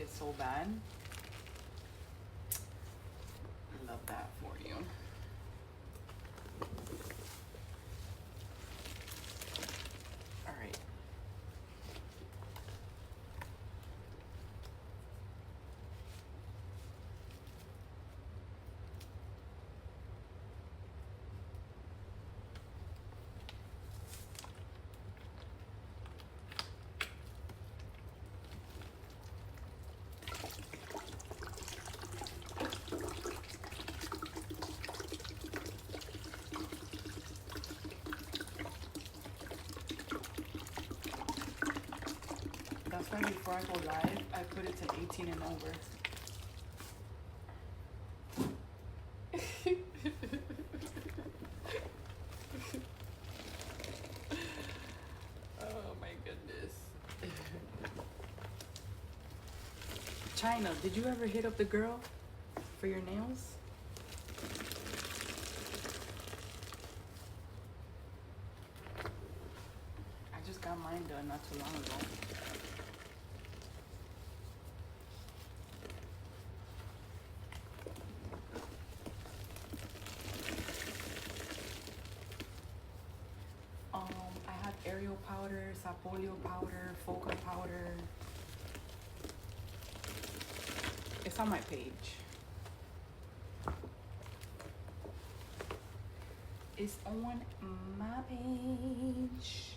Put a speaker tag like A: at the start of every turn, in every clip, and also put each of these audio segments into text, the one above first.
A: it so bad. Love that for you. All right. That's why before I go live, I put it to 18 and over. Oh my goodness. China, did you ever hit up the girl for your nails? I just got mine done not too long ago. I have Ariel powder, Sapolio powder, Foca powder. It's on my page. It's on my page.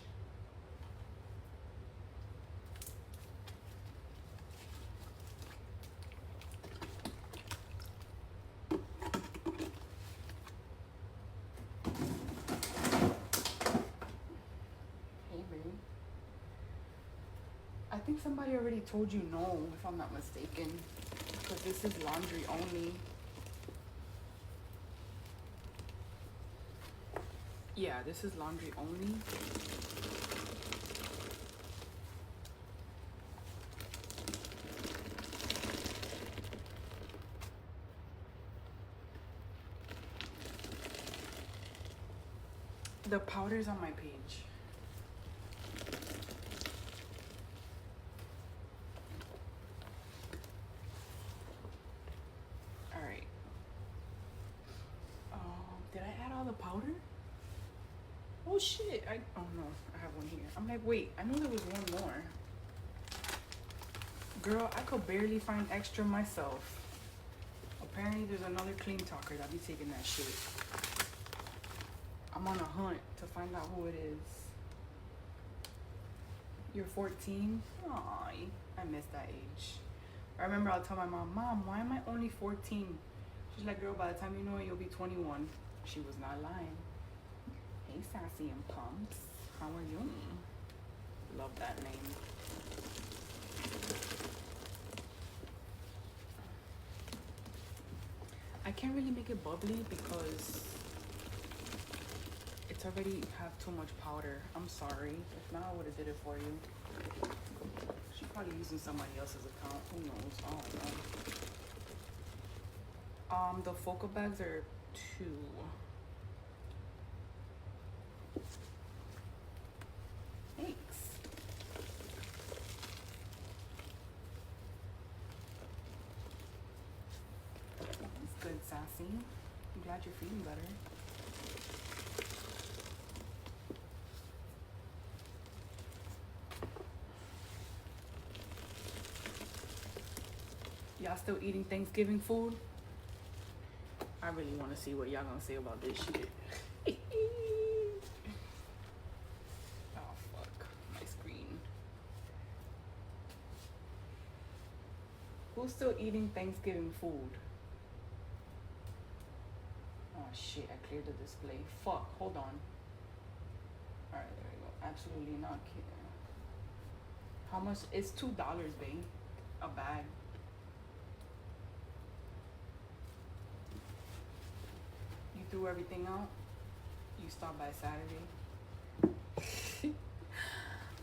A: I think somebody already told you no, if I'm not mistaken, because this is laundry only. Yeah, this is laundry only. The powder's on my page. Did I add all the powder? Oh shit, oh no, I have one here. I'm like, wait, I know there was one more. Girl, I could barely find extra myself. Apparently there's another clean talker that be taking that shit. I'm on a hunt to find out who it is. You're 14? Aw, I miss that age. I remember I'll tell my mom, Mom, why am I only 14? She's like, girl, by the time you know it, you'll be 21. She was not lying. Hey, Sassy and Pumps. How are you? Love that name. I can't really make it bubbly because it's already have too much powder. I'm sorry. If not, I would have did it for you. She's probably using somebody else's account. Who knows? I don't know. The focal bags are 2. Thanks. That's good, Sassy. I'm glad you're feeling better. Y'all still eating Thanksgiving food? I really want to see what y'all gonna say about this shit. Oh fuck, my screen. Who's still eating Thanksgiving food? Oh shit, I cleared the display. Fuck, hold on. Alright, there we go. Absolutely not kidding. How much? It's $2, babe. A bag. Threw everything out. You stopped by Saturday.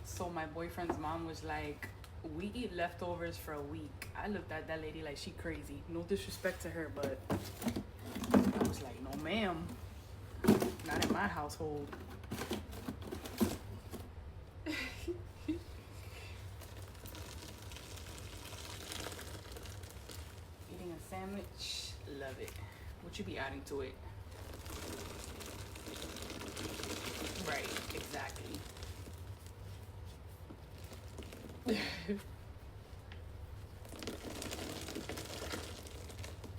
A: So my boyfriend's mom was like, we eat leftovers for a week. I looked at that lady like she crazy. No disrespect to her, but I was like, no ma'am, not in my household. sandwich. Love it. What you be adding to it? Right, exactly.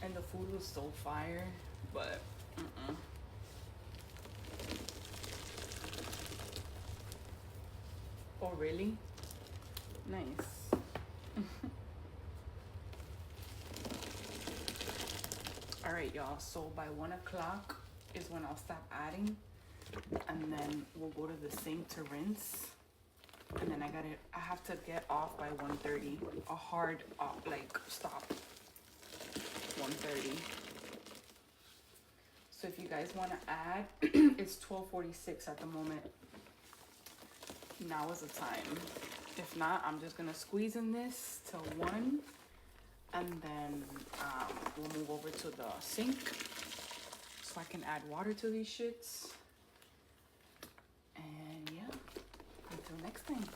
A: And the food was so fire, but Oh, really? Nice. All right, y'all. So by 1 o'clock is when I'll stop adding, and then we'll go to the sink to rinse. And then I have to get off by 1:30. A hard stop. 1:30. So if you guys want to add, it's 12:46 at the moment. Now is the time. If not, I'm just gonna squeeze in this till 1, and then we'll move over to the sink so I can add water to these shits. And yeah, until next time.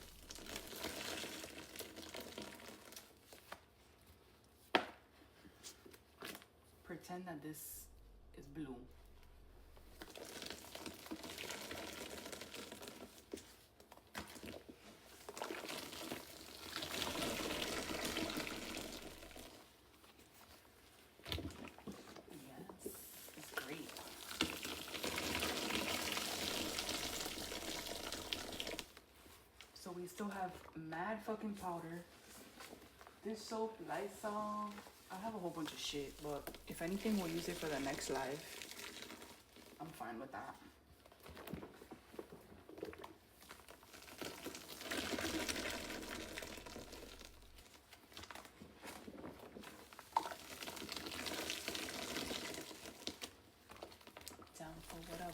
A: Pretend that this is blue. We still have mad fucking powder. This soap, Lysol. I have a whole bunch of shit, but if anything, we'll use it for the next live. I'm fine with that. Down for whatever.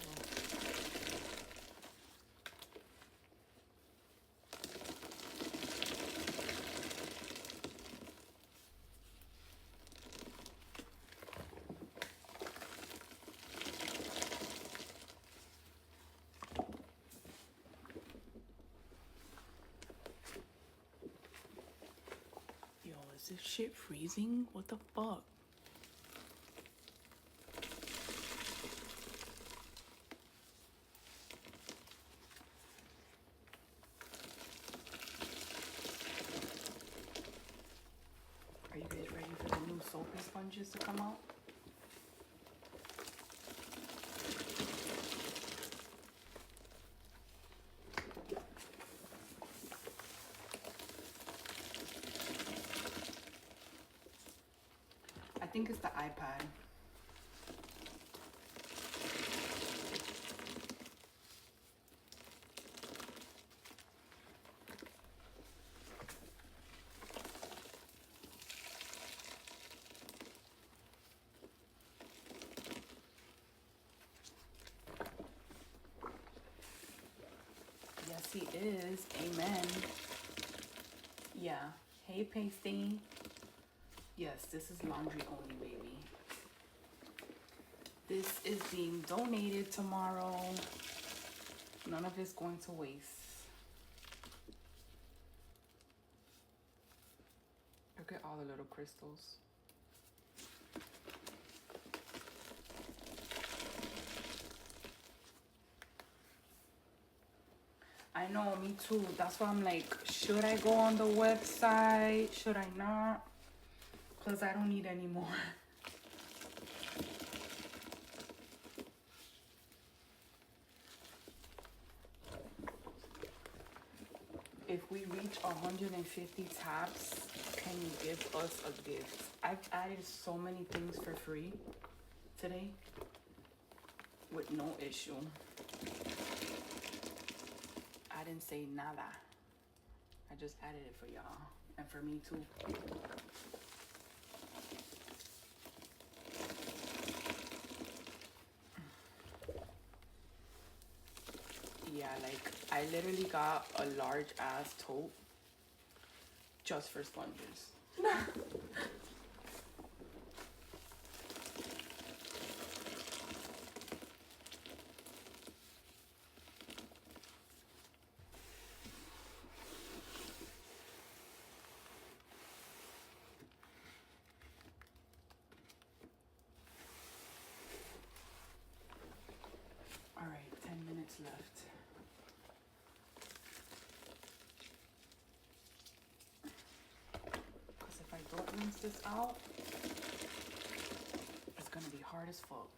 A: Is this shit freezing? What the fuck? Are you guys ready for the new soapysponges to come out? I think it's the iPad. Yes, he is. Amen. Yeah. Hey, Pasty. Yes, this is laundry only, baby. This is being donated tomorrow. None of it's going to waste. Look at all the little crystals. I know, me too. That's why I'm like, should I go on the website? Should I not? Because I don't need any more. If we reach 150 taps, can you give us a gift? I've added so many things for free today with no issue. I didn't say nada. I just added it for y'all and for me too. Yeah, like I literally got a large ass tote just for sponges. this out, it's gonna be hard as fuck.